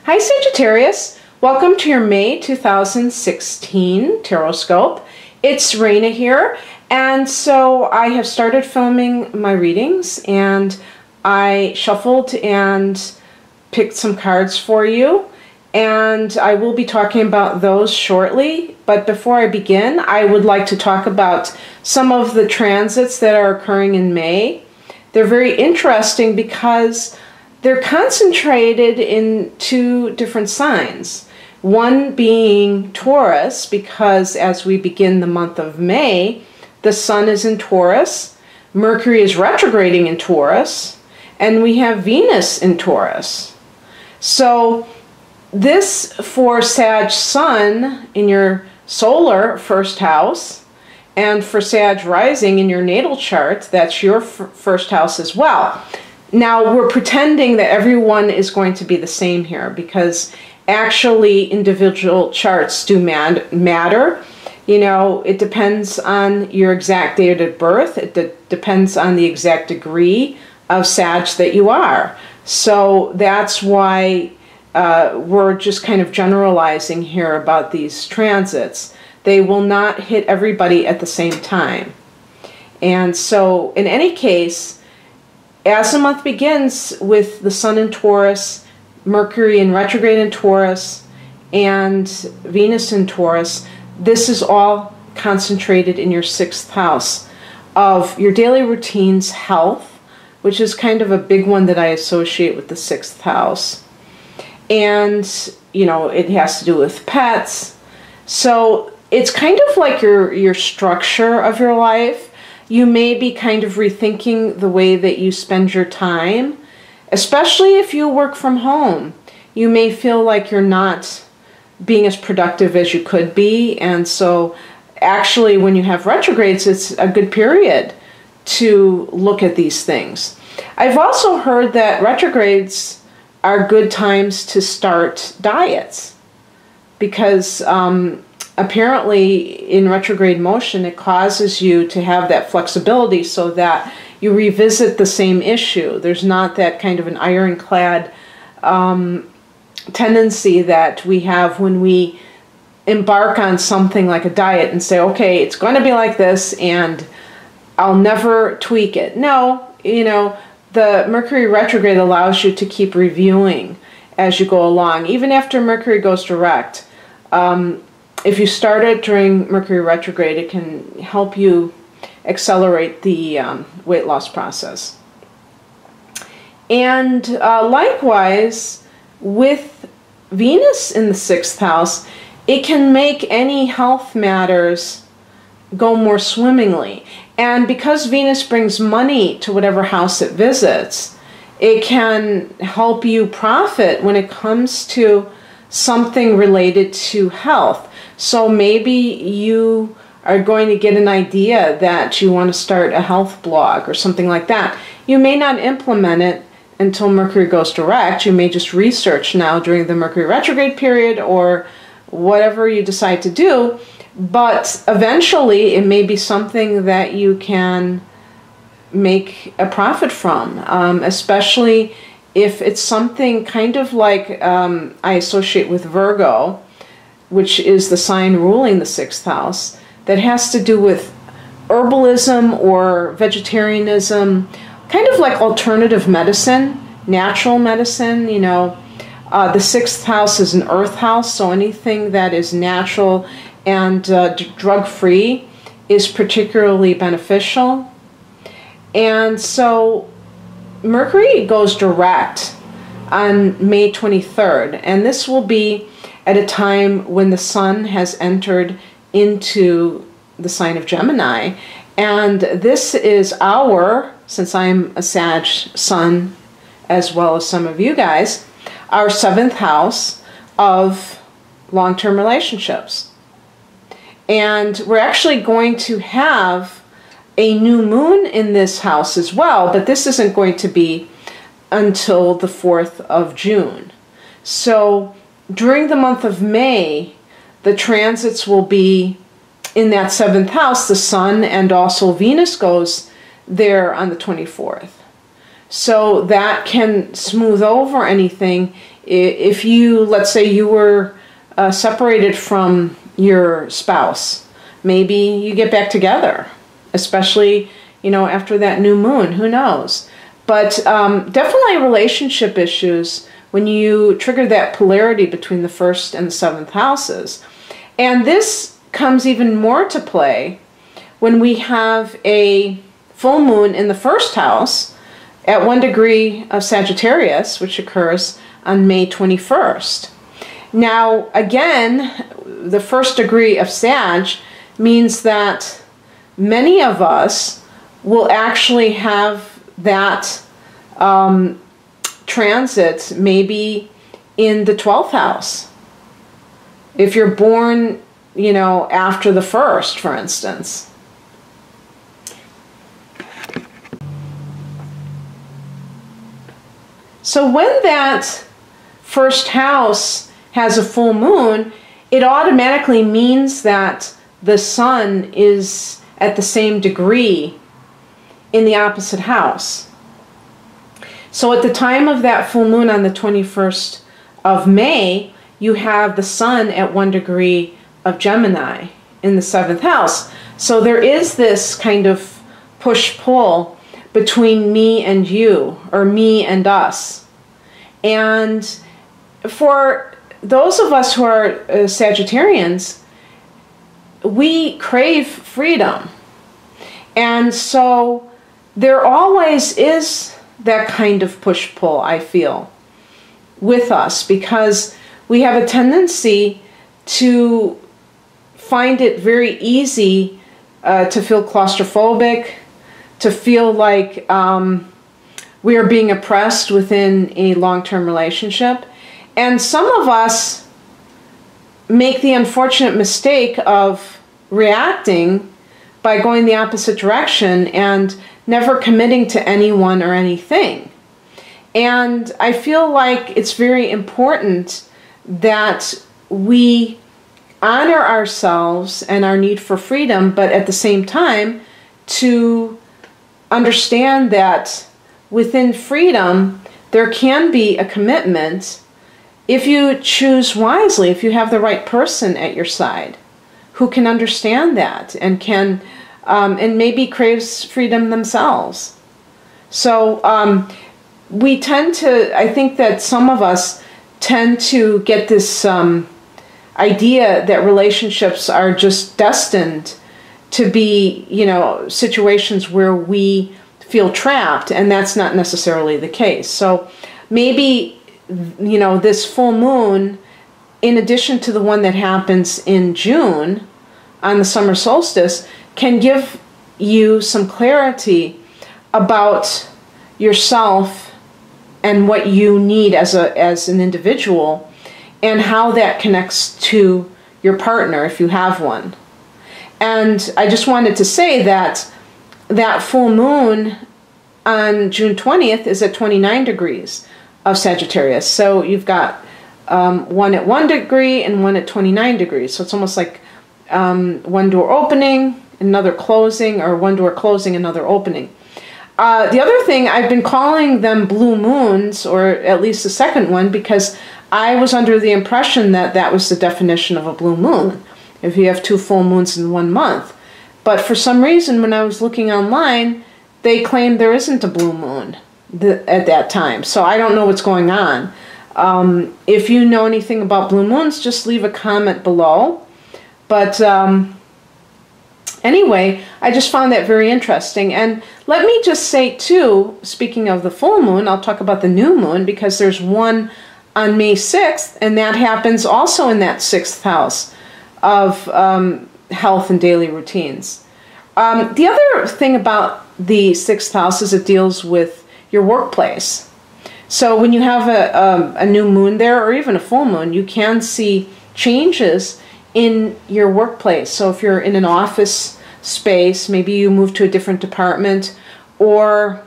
Hi Sagittarius, welcome to your May 2016 Tarotscope. It's Raina here, and so I have started filming my readings, and I shuffled and picked some cards for you, and I will be talking about those shortly. But before I begin, I would like to talk about some of the transits that are occurring in May. They're very interesting because they're concentrated in two different signs. One being Taurus, because as we begin the month of May, the Sun is in Taurus, Mercury is retrograding in Taurus, and we have Venus in Taurus. So this for Sag Sun in your solar first house, and for Sag Rising in your natal chart, that's your first house as well. Now, we're pretending that everyone is going to be the same here because actually individual charts do matter. You know, it depends on your exact date of birth. It depends on the exact degree of Sag that you are. So that's why we're just kind of generalizing here about these transits. They will not hit everybody at the same time. And so in any case, as the month begins with the Sun in Taurus, Mercury in retrograde in Taurus, and Venus in Taurus, this is all concentrated in your 6th house of your daily routines, health, which is kind of a big one that I associate with the 6th house. And, you know, it has to do with pets. So it's kind of like your structure of your life. You may be kind of rethinking the way that you spend your time, especially if you work from home. You may feel like you're not being as productive as you could be, and so actually when you have retrogrades, it's a good period to look at these things. I've also heard that retrogrades are good times to start diets because apparently in retrograde motion it causes you to have that flexibility so that you revisit the same issue. There's not that kind of an ironclad tendency that we have when we embark on something like a diet and say, okay, it's going to be like this and I'll never tweak it. No, you know, the Mercury retrograde allows you to keep reviewing as you go along. Even after Mercury goes direct, if you start it during Mercury retrograde, it can help you accelerate the weight loss process. And likewise, with Venus in the 6th house, it can make any health matters go more swimmingly. And because Venus brings money to whatever house it visits, it can help you profit when it comes to something related to health. So maybe you are going to get an idea that you want to start a health blog or something like that. You may not implement it until Mercury goes direct. You may just research now during the Mercury retrograde period or whatever you decide to do, but eventually it may be something that you can make a profit from, especially if it's something kind of like I associate with Virgo, which is the sign ruling the 6th house, that has to do with herbalism or vegetarianism, kind of like alternative medicine, natural medicine. You know, the 6th house is an earth house, so anything that is natural and drug-free is particularly beneficial. And so Mercury goes direct on May 23rd, and this will be at a time when the Sun has entered into the sign of Gemini. And this is since I'm a Sag Sun, as well as some of you guys, our 7th house of long-term relationships. And we're actually going to have a new moon in this house as well, but this isn't going to be until the 4th of June. So during the month of May, the transits will be in that 7th house. The Sun and also Venus goes there on the 24th. So that can smooth over anything If you, let's say you were separated from your spouse, maybe you get back together, especially, you know, after that new moon, who knows? But definitely relationship issues when you trigger that polarity between the 1st and the 7th houses. And this comes even more to play when we have a full moon in the 1st house at 1 degree of Sagittarius, which occurs on May 21st. Now, again, the 1st degree of Sag means that many of us will actually have that transit maybe in the 12th house. If you're born, you know, after the 1st, for instance. So when that 1st house has a full moon, it automatically means that the sun is at the same degree in the opposite house. So at the time of that full moon on the 21st of May, you have the sun at 1 degree of Gemini in the 7th house. So there is this kind of push-pull between me and you, or me and us. And for those of us who are Sagittarians, we crave freedom. And so there always is that kind of push-pull, I feel, with us, because we have a tendency to find it very easy to feel claustrophobic, to feel like we are being oppressed within a long-term relationship. And some of us make the unfortunate mistake of reacting by going the opposite direction and never committing to anyone or anything. And I feel like it's very important that we honor ourselves and our need for freedom, but at the same time to understand that within freedom there can be a commitment if you choose wisely, if you have the right person at your side who can understand that and can and maybe craves freedom themselves. So we tend to, I think that some of us tend to get this idea that relationships are just destined to be, you know, situations where we feel trapped, and that's not necessarily the case. So maybe, you know, this full moon, in addition to the one that happens in June on the summer solstice, can give you some clarity about yourself and what you need as an individual, and how that connects to your partner if you have one. And I just wanted to say that that full moon on June 20th is at 29 degrees of Sagittarius. So you've got one at 1 degree and one at 29 degrees. So it's almost like one door opening, another closing, or one door closing, another opening. The other thing, I've been calling them blue moons, or at least the second one, because I was under the impression that that was the definition of a blue moon, if you have 2 full moons in 1 month. But for some reason, when I was looking online, they claimed there isn't a blue moon at that time. So I don't know what's going on. If you know anything about blue moons, just leave a comment below. But anyway, I just found that very interesting. And let me just say, too, speaking of the full moon, I'll talk about the new moon, because there's one on May 6th, and that happens also in that 6th house of health and daily routines. The other thing about the 6th house is it deals with your workplace. So when you have a new moon there, or even a full moon, you can see changes in your workplace. So if you're in an office space, maybe you move to a different department, or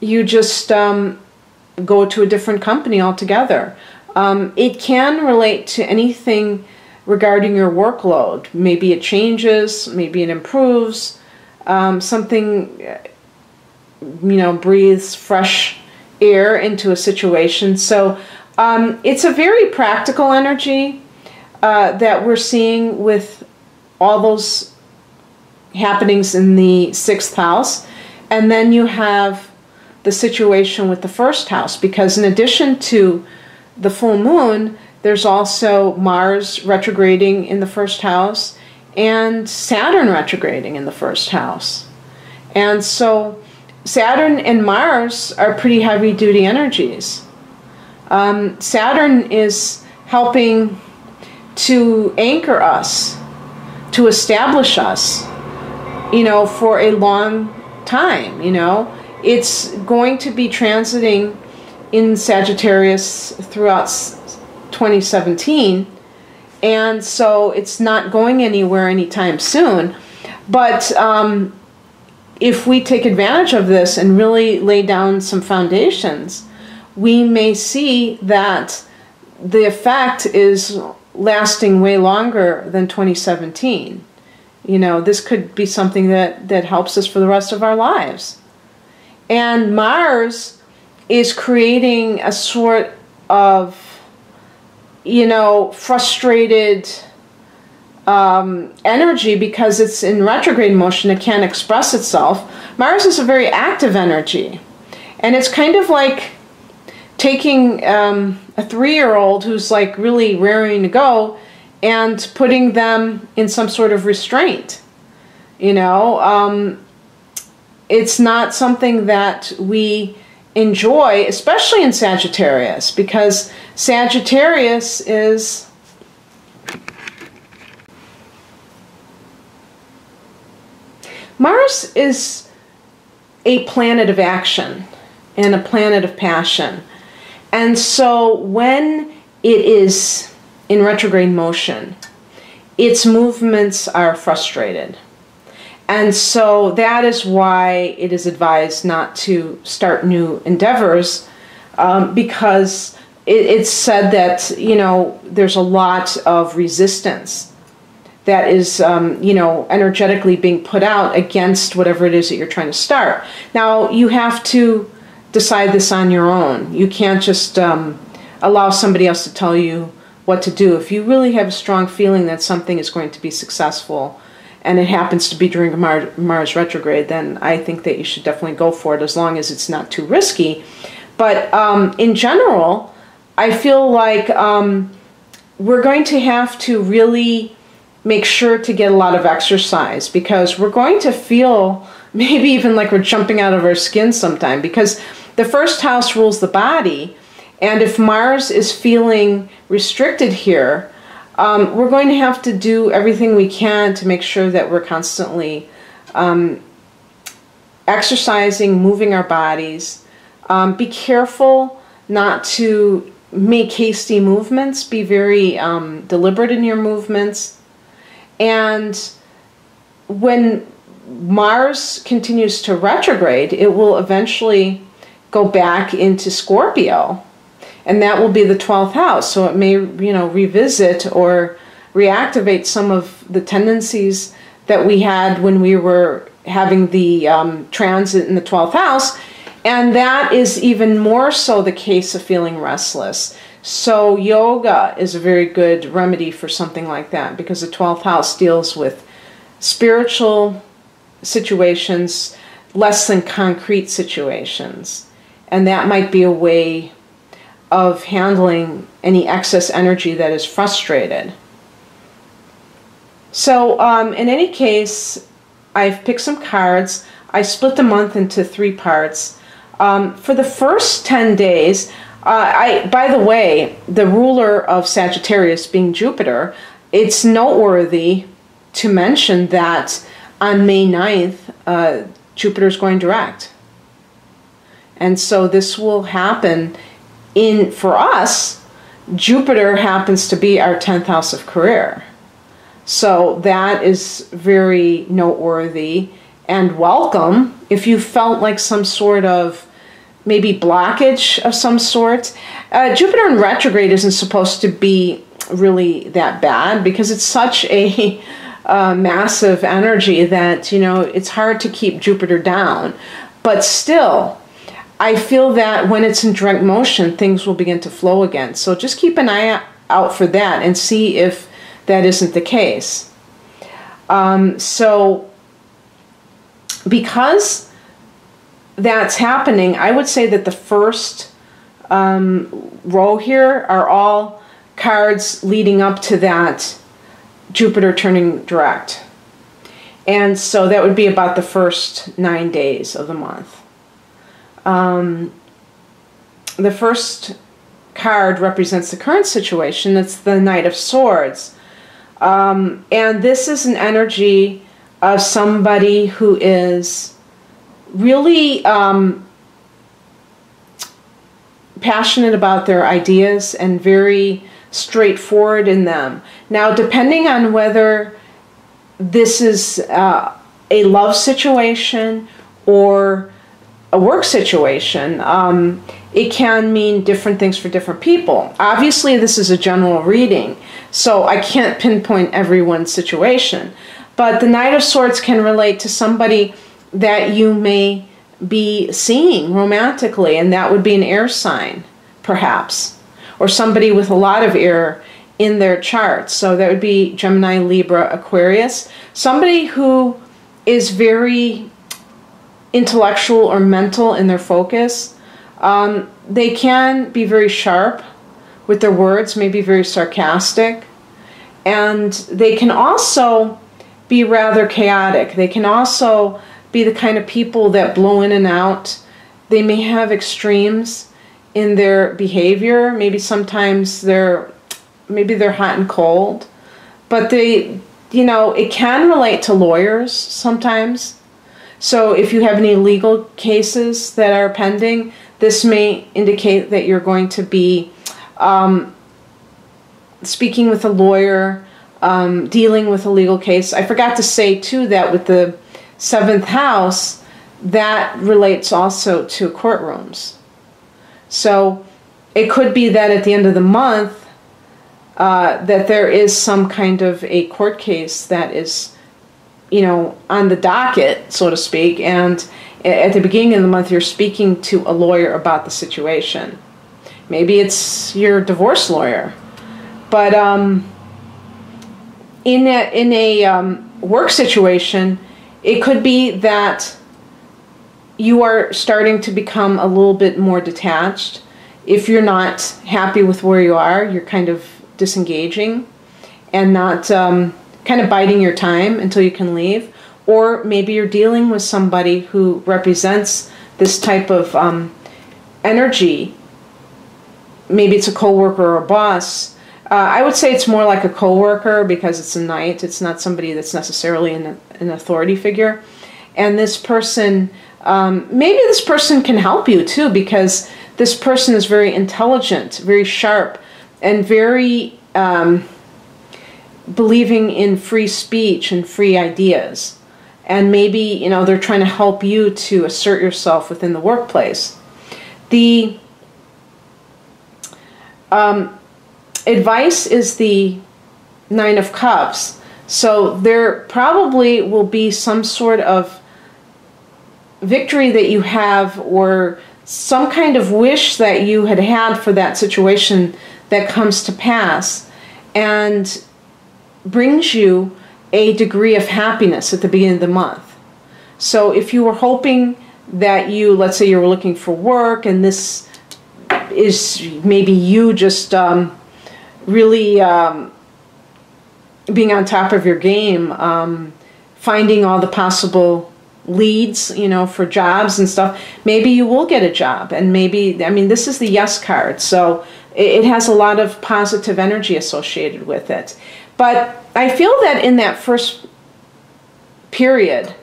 you just go to a different company altogether. It can relate to anything regarding your workload. Maybe it changes, maybe it improves, something, you know, breathes fresh air into a situation. So It's a very practical energy that we're seeing with all those happenings in the 6th house. And then you have the situation with the 1st house, because in addition to the full moon, there's also Mars retrograding in the 1st house and Saturn retrograding in the 1st house. And so Saturn and Mars are pretty heavy-duty energies. Saturn is helping to anchor us, to establish us, you know, for a long time, you know. It's going to be transiting in Sagittarius throughout 2017, and so it's not going anywhere anytime soon. But if we take advantage of this and really lay down some foundations, we may see that the effect is lasting way longer than 2017. You know, this could be something that helps us for the rest of our lives. And Mars is creating a sort of, you know, frustrated energy because it's in retrograde motion. It can't express itself. Mars is a very active energy. And it's kind of like taking a 3-year-old who's like really raring to go and putting them in some sort of restraint. You know, it's not something that we enjoy, especially in Sagittarius, because Sagittarius is Mars is a planet of action and a planet of passion. And so when it is in retrograde motion, its movements are frustrated. And so that is why it is advised not to start new endeavors, because it's said that, you know, there's a lot of resistance that is, you know, energetically being put out against whatever it is that you're trying to start. Now, you have to decide this on your own. You can't just allow somebody else to tell you what to do. If you really have a strong feeling that something is going to be successful, and it happens to be during Mars retrograde, then I think that you should definitely go for it, as long as it's not too risky. But in general, I feel like we're going to have to really make sure to get a lot of exercise, because we're going to feel maybe even like we're jumping out of our skin sometime, because the 1st house rules the body. And if Mars is feeling restricted here, we're going to have to do everything we can to make sure that we're constantly exercising, moving our bodies. Be careful not to make hasty movements. Be very deliberate in your movements. And when Mars continues to retrograde, it will eventually go back into Scorpio. And that will be the 12th house. So it may, you know, revisit or reactivate some of the tendencies that we had when we were having the transit in the 12th house. And that is even more so the case of feeling restless. So yoga is a very good remedy for something like that, because the 12th house deals with spiritual situations, less than concrete situations. And that might be a way of handling any excess energy that is frustrated. So in any case, I've picked some cards. I split the month into 3 parts. For the first 10 days, by the way, the ruler of Sagittarius being Jupiter, it's noteworthy to mention that on May 9th, Jupiter is going direct. And so this will happen for us. Jupiter happens to be our 10th house of career. So that is very noteworthy and welcome. If you felt like some sort of maybe blockage of some sort, Jupiter in retrograde isn't supposed to be really that bad, because it's such a massive energy that, you know, it's hard to keep Jupiter down. But still, I feel that when it's in direct motion, things will begin to flow again. So just keep an eye out for that and see if that isn't the case. So because that's happening, I would say that the first row here are all cards leading up to that Jupiter turning direct. And so that would be about the first 9 days of the month. The first card represents the current situation. It's the Knight of Swords. And this is an energy of somebody who is really passionate about their ideas and very straightforward in them. Now, depending on whether this is a love situation or a work situation, it can mean different things for different people. Obviously, this is a general reading, so I can't pinpoint everyone's situation. But the Knight of Swords can relate to somebody that you may be seeing romantically, and that would be an air sign, perhaps, or somebody with a lot of air in their chart. So that would be Gemini, Libra, Aquarius. Somebody who is very intellectual or mental in their focus. They can be very sharp with their words, maybe very sarcastic, and they can also be rather chaotic. They can also be the kind of people that blow in and out. They may have extremes in their behavior. Maybe sometimes they're hot and cold, but they, it can relate to lawyers sometimes. So if you have any legal cases that are pending, this may indicate that you're going to be speaking with a lawyer, dealing with a legal case. I forgot to say, too, that with the 7th house, that relates also to courtrooms. So it could be that at the end of the month, that there is some kind of a court case that is on the docket, so to speak, and at the beginning of the month you're speaking to a lawyer about the situation. Maybe it's your divorce lawyer. But in a work situation, it could be that you are starting to become a little bit more detached. If you're not happy with where you are, you're kind of disengaging and not kind of biding your time until you can leave. Or maybe you're dealing with somebody who represents this type of energy. Maybe it's a coworker or a boss. I would say it's more like a coworker because it's a knight. It's not somebody that's necessarily an authority figure. And this person, maybe this person can help you too, because this person is very intelligent, very sharp, and very believing in free speech and free ideas. And maybe, they're trying to help you to assert yourself within the workplace. The advice is the 9 of Cups. So there probably will be some sort of victory that you have, or some kind of wish that you had for that situation that comes to pass and brings you a degree of happiness at the beginning of the month. So if you were hoping that let's say you were looking for work, and this is maybe you just really being on top of your game, finding all the possible leads, for jobs and stuff, maybe you will get a job. And maybe, this is the yes card, so it has a lot of positive energy associated with it. But I feel that in that first period,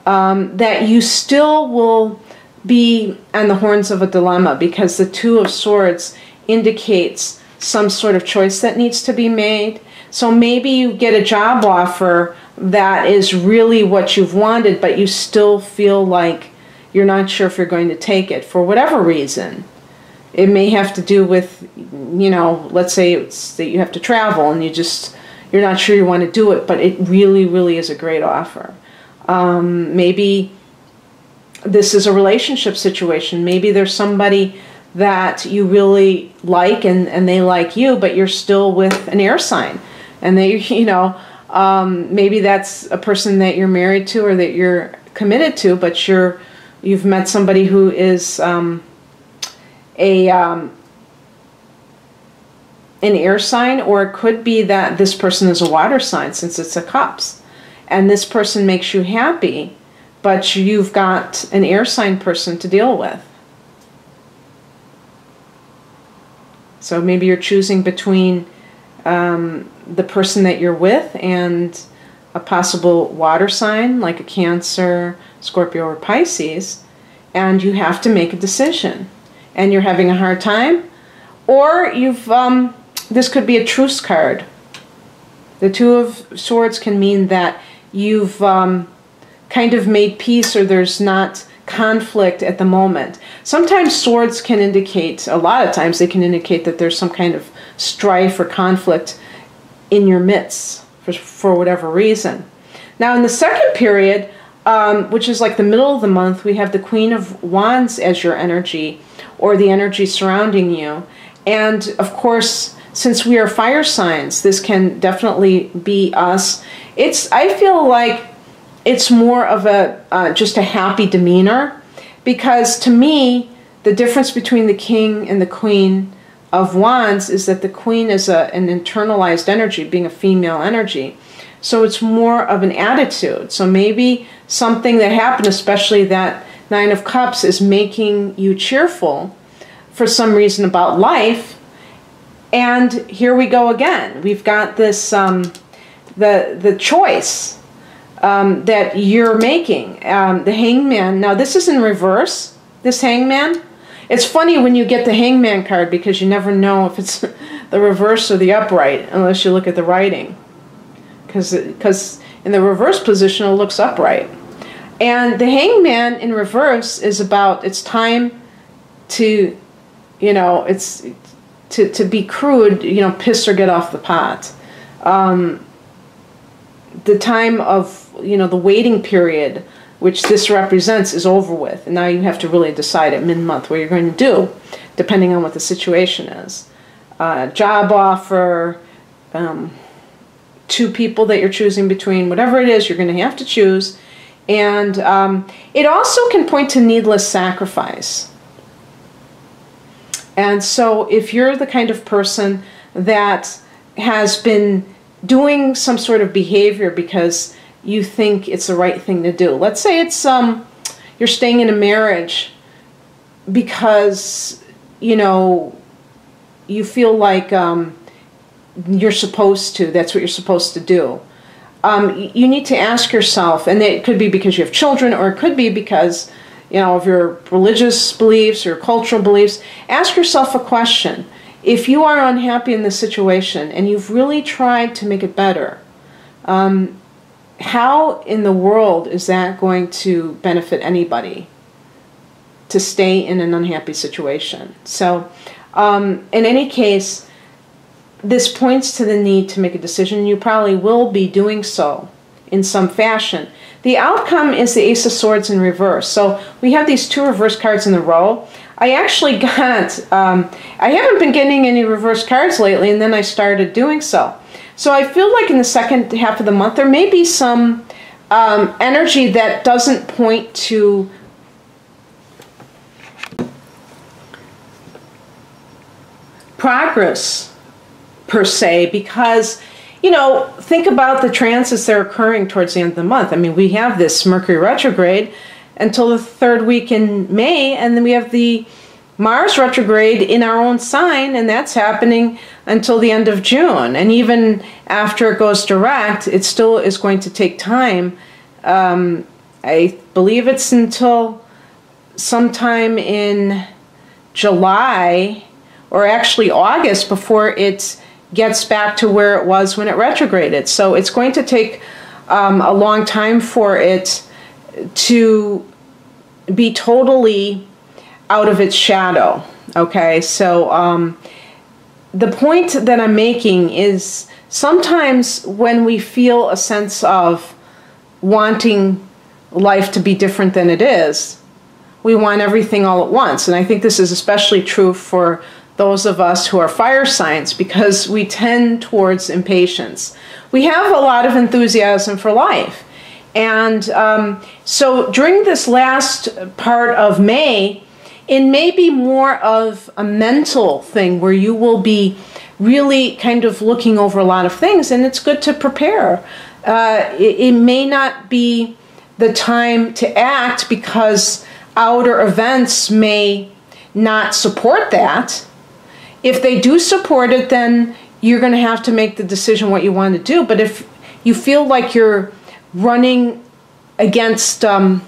that you still will be on the horns of a dilemma, because the 2 of Swords indicates some sort of choice that needs to be made. So maybe you get a job offer that is really what you've wanted, but you still feel like you're not sure if you're going to take it for whatever reason. It may have to do with, let's say it's that you have to travel and you're not sure you want to do it, but it really, really is a great offer. Maybe this is a relationship situation. Maybe there's somebody that you really like and they like you, but you're still with an air sign. And they, maybe that's a person that you're married to or that you're committed to, but you've met somebody who is an air sign, or it could be that this person is a water sign since it's a cups. And this person makes you happy, but you've got an air sign person to deal with. So maybe you're choosing between the person that you're with and a possible water sign like a Cancer, Scorpio, or Pisces, and you have to make a decision. And you're having a hard time, or this could be a truce card. The Two of Swords can mean that you've kind of made peace, or there's not conflict at the moment. Sometimes swords can indicate, a lot of times they can indicate that there's some kind of strife or conflict in your midst for whatever reason. Now in the second period, which is like the middle of the month, we have the Queen of Wands as your energy, or the energy surrounding you. And of course, since we are fire signs, this can definitely be us. I feel like it's more of just a happy demeanor, because to me, the difference between the King and the Queen of Wands is that the Queen is an internalized energy, being a female energy. So it's more of an attitude. So maybe something that happened, especially that Nine of Cups, is making you cheerful for some reason about life. And here we go again. We've got this, the choice that you're making. The Hangman. Now this is in reverse, this Hangman. It's funny when you get the Hangman card, because you never know if it's the reverse or the upright unless you look at the writing. Because in the reverse position it looks upright. And the Hangman in reverse is about, it's time to, it's to be crude, piss or get off the pot. The time of, the waiting period, which this represents, is over with. And now you have to really decide at mid-month what you're going to do, depending on what the situation is. Job offer, two people that you're choosing between, whatever it is, you're going to have to choose. And it also can point to needless sacrifice. And so if you're the kind of person that has been doing some sort of behavior because you think it's the right thing to do. Let's say it's you're staying in a marriage because you feel like you're supposed to. That's what you're supposed to do. You need to ask yourself, and it could be because you have children, or it could be because of your religious beliefs or cultural beliefs. Ask yourself a question. If you are unhappy in this situation and you've really tried to make it better, how in the world is that going to benefit anybody to stay in an unhappy situation? So in any case, this points to the need to make a decision. You probably will be doing so in some fashion. The outcome is the Ace of Swords in reverse. So we have these two reverse cards in a row. I actually got, I haven't been getting any reverse cards lately, and then I started doing so. So I feel like in the second half of the month, there may be some energy that doesn't point to progress, per se, because, think about the transits that are occurring towards the end of the month. I mean, we have this Mercury retrograde until the third week in May, and then we have the Mars retrograde in our own sign, and that's happening until the end of June. And even after it goes direct, it still is going to take time. I believe it's until sometime in July, or actually August, before it gets back to where it was when it retrograded. So it's going to take a long time for it to be totally out of its shadow. Okay, so the point that I'm making is sometimes when we feel a sense of wanting life to be different than it is, we want everything all at once. And I think this is especially true for those of us who are fire signs, because we tend towards impatience. We have a lot of enthusiasm for life. And so during this last part of May, it may be more of a mental thing where you will be really kind of looking over a lot of things, and it's good to prepare. It may not be the time to act because outer events may not support that. If they do support it, then you're going to have to make the decision what you want to do. But if you feel like you're running against or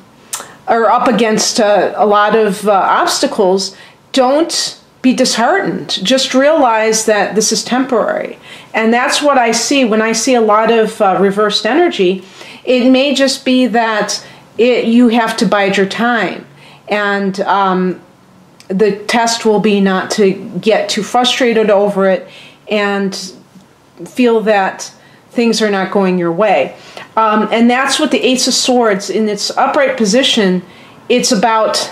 up against a lot of obstacles, don't be disheartened. Just realize that this is temporary. And that's what I see when I see a lot of reversed energy. It may just be that you have to bide your time. And the test will be not to get too frustrated over it and feel that things are not going your way. And that's what the Ace of Swords, in its upright position, it's about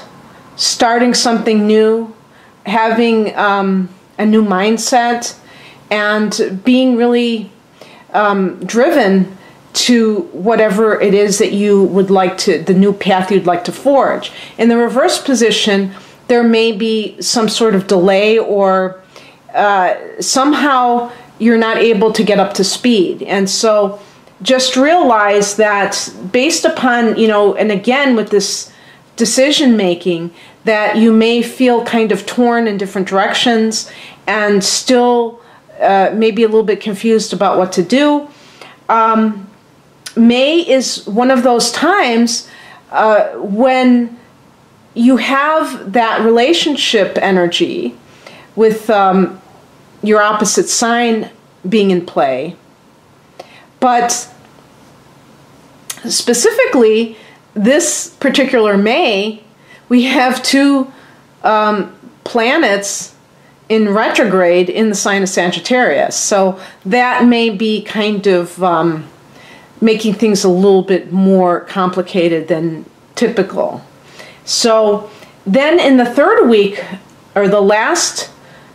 starting something new, having a new mindset, and being really driven to whatever it is that you would like to, the new path you'd like to forge. In the reverse position, there may be some sort of delay, or somehow you're not able to get up to speed. And so just realize that based upon, and again with this decision making, that you may feel kind of torn in different directions and still maybe a little bit confused about what to do. May is one of those times when you have that relationship energy with your opposite sign being in play. But specifically, this particular May, we have two planets in retrograde in the sign of Sagittarius. So that may be kind of making things a little bit more complicated than typical. So then in the third week, or the last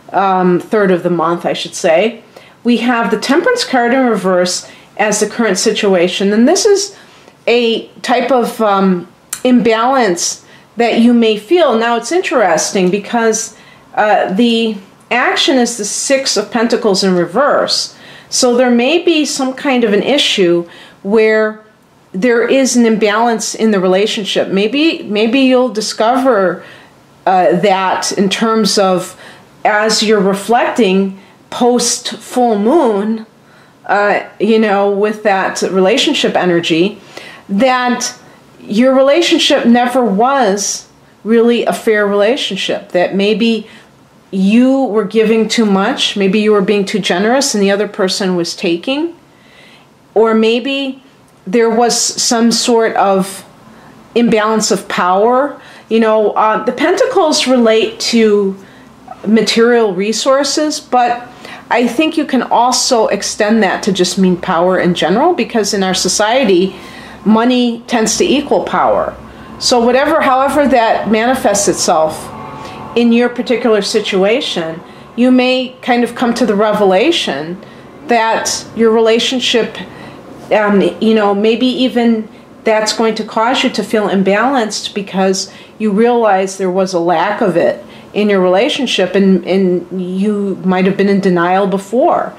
third of the month, I should say, we have the Temperance card in reverse as the current situation. And this is a type of imbalance that you may feel. Now it's interesting because the action is the Six of Pentacles in reverse. So there may be some kind of an issue where there is an imbalance in the relationship. Maybe you'll discover that in terms of, as you're reflecting post full moon, with that relationship energy, that your relationship never was really a fair relationship, that maybe you were giving too much, maybe you were being too generous and the other person was taking, or maybe there was some sort of imbalance of power. The Pentacles relate to material resources, but I think you can also extend that to just mean power in general, because in our society, money tends to equal power. So however that manifests itself in your particular situation, you may kind of come to the revelation that your relationship, maybe even that's going to cause you to feel imbalanced because you realize there was a lack of it in your relationship, and you might have been in denial before.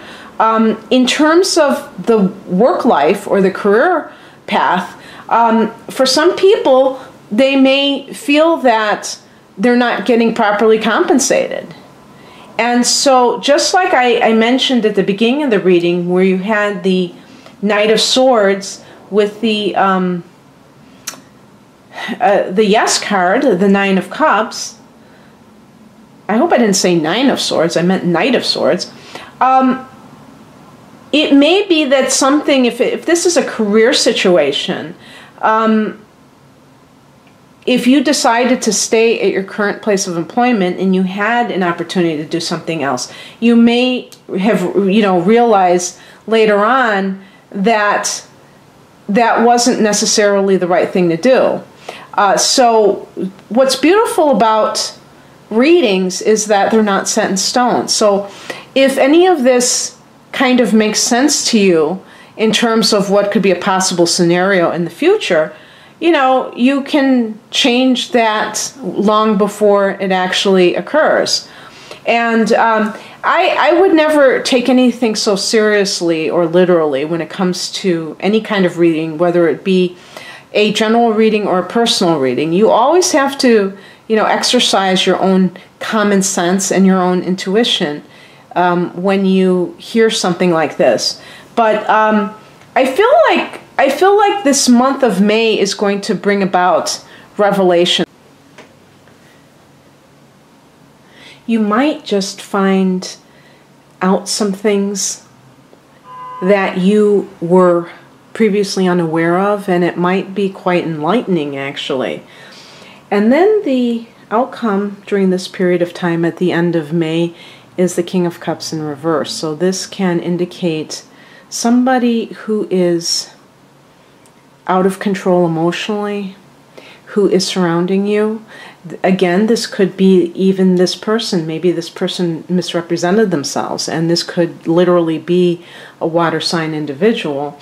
In terms of the work life or the career path, for some people, they may feel that they're not getting properly compensated. And so just like I mentioned at the beginning of the reading, where you had the Knight of Swords with the Yes card, the Nine of Cups. I hope I didn't say Nine of Swords, I meant Knight of Swords. It may be that something, if this is a career situation, if you decided to stay at your current place of employment and you had an opportunity to do something else, you may have realized later on that that wasn't necessarily the right thing to do. So what's beautiful about readings is that they're not set in stone. So if any of this kind of makes sense to you in terms of what could be a possible scenario in the future, you know, you can change that long before it actually occurs. And I would never take anything so seriously or literally when it comes to any kind of reading, whether it be a general reading or a personal reading. You always have to, you know, exercise your own common sense and your own intuition when you hear something like this. But I feel like this month of May is going to bring about revelation. You might just find out some things that you were previously unaware of, and it might be quite enlightening, actually. And then the outcome during this period of time at the end of May is the King of Cups in reverse. So this can indicate somebody who is out of control emotionally, who is surrounding you. Again, this could be even this person. Maybe this person misrepresented themselves, and this could literally be a water sign individual.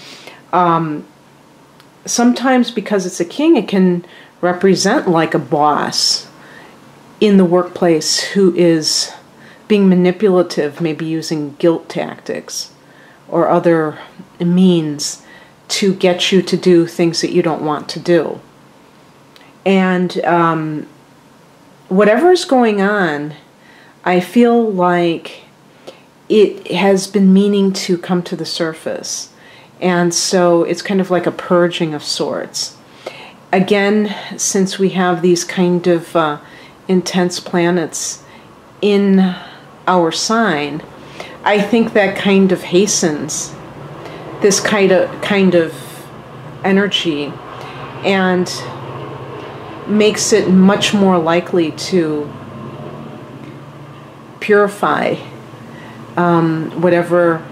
Sometimes because it's a king, it can represent like a boss in the workplace who is being manipulative, maybe using guilt tactics or other means to get you to do things that you don't want to do. And whatever is going on, I feel like it has been meaning to come to the surface. And so it's kind of like a purging of sorts. Again, since we have these kind of intense planets in our sign, I think that kind of hastens this kind of energy and makes it much more likely to purify whatever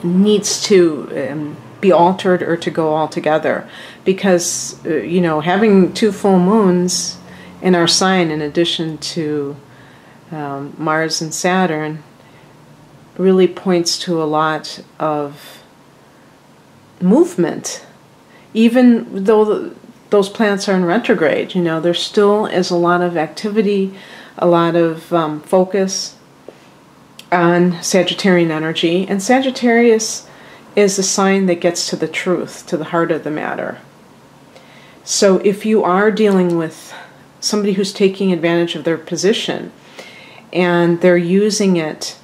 needs to be altered or to go altogether. Because, you know, having 2 full moons in our sign in addition to Mars and Saturn really points to a lot of movement. Even though those planets are in retrograde, you know, there still is a lot of activity, a lot of focus on Sagittarian energy. And Sagittarius is the sign that gets to the truth, to the heart of the matter. So if you are dealing with somebody who's taking advantage of their position and they're using it,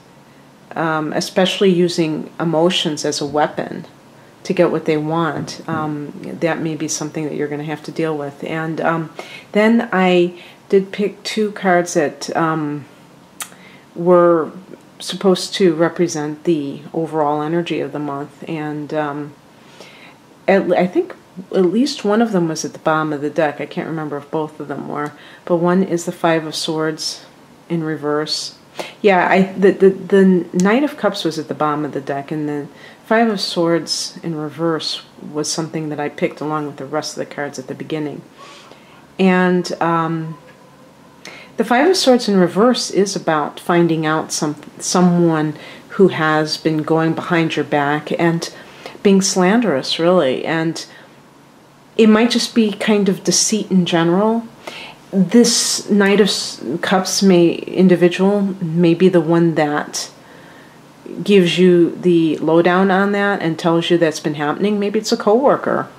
especially using emotions as a weapon to get what they want, that may be something that you're going to have to deal with. And then I did pick 2 cards that were supposed to represent the overall energy of the month, and I think at least one of them was at the bottom of the deck. I can't remember if both of them were, but one is the 5 of Swords in reverse. Yeah, the Knight of Cups was at the bottom of the deck, and the 5 of Swords in reverse was something that I picked along with the rest of the cards at the beginning. And the 5 of Swords in reverse is about finding out someone who has been going behind your back and being slanderous, really. And it might just be kind of deceit in general. This Knight of Cups individual may be the one that gives you the lowdown on that and tells you that's been happening. Maybe it's a coworker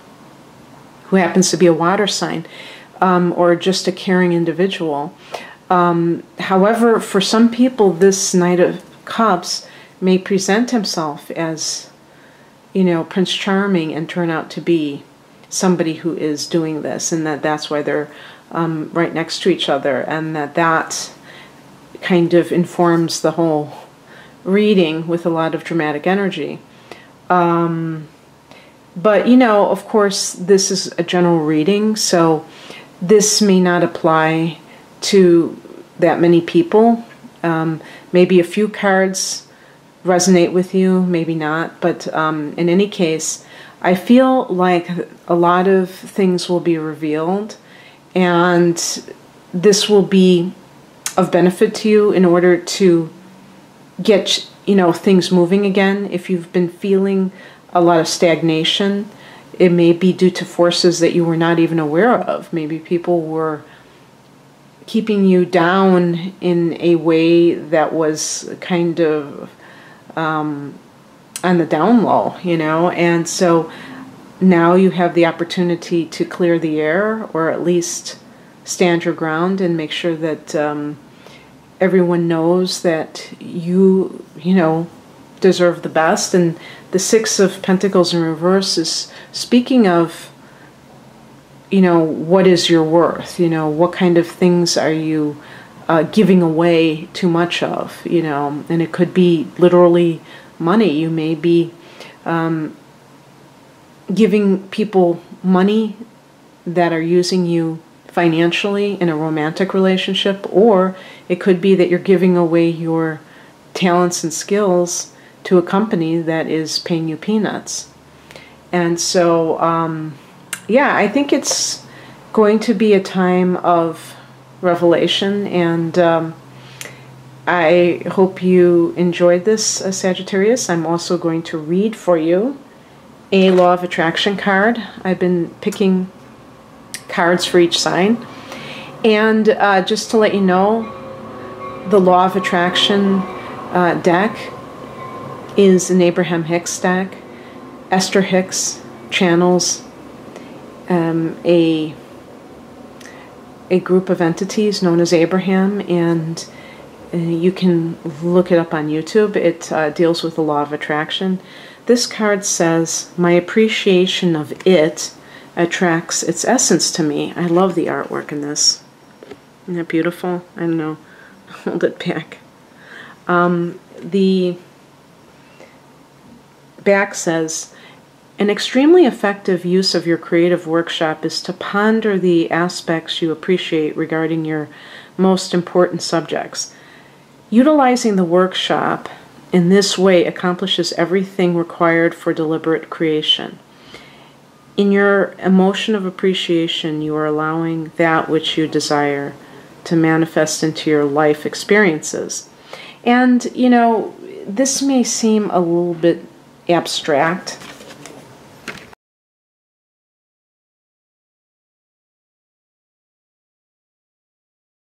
who happens to be a water sign, or just a caring individual. However, for some people, this Knight of Cups may present himself as, you know, Prince Charming and turn out to be somebody who is doing this, and that's why they're right next to each other, and that kind of informs the whole reading with a lot of dramatic energy. But, you know, of course, this is a general reading, so this may not apply to that many people. Maybe a few cards resonate with you, maybe not, but in any case, I feel like a lot of things will be revealed, and this will be of benefit to you in order to get, things moving again. If you've been feeling a lot of stagnation, it may be due to forces that you were not even aware of. Maybe people were keeping you down in a way that was kind of on the down low, and so now you have the opportunity to clear the air, or at least stand your ground and make sure that everyone knows that you deserve the best. And the Six of Pentacles in reverse is speaking of, what is your worth? What kind of things are you giving away too much of? And it could be literally money. You may be giving people money that are using you financially in a romantic relationship, or it could be that you're giving away your talents and skills to a company that is paying you peanuts. And so, I think it's going to be a time of revelation, and I hope you enjoyed this, Sagittarius. I'm also going to read for you a Law of Attraction card. I've been picking cards for each sign. And just to let you know, the Law of Attraction deck is an Abraham Hicks deck. Esther Hicks channels a group of entities known as Abraham, and you can look it up on YouTube. It deals with the Law of Attraction. This card says, "My appreciation of it attracts its essence to me." I love the artwork in this. Isn't that beautiful? I don't know. Hold it back. The back says, "An extremely effective use of your creative workshop is to ponder the aspects you appreciate regarding your most important subjects. Utilizing the workshop in this way accomplishes everything required for deliberate creation. In your emotion of appreciation, you are allowing that which you desire to manifest into your life experiences." And, this may seem a little bit abstract,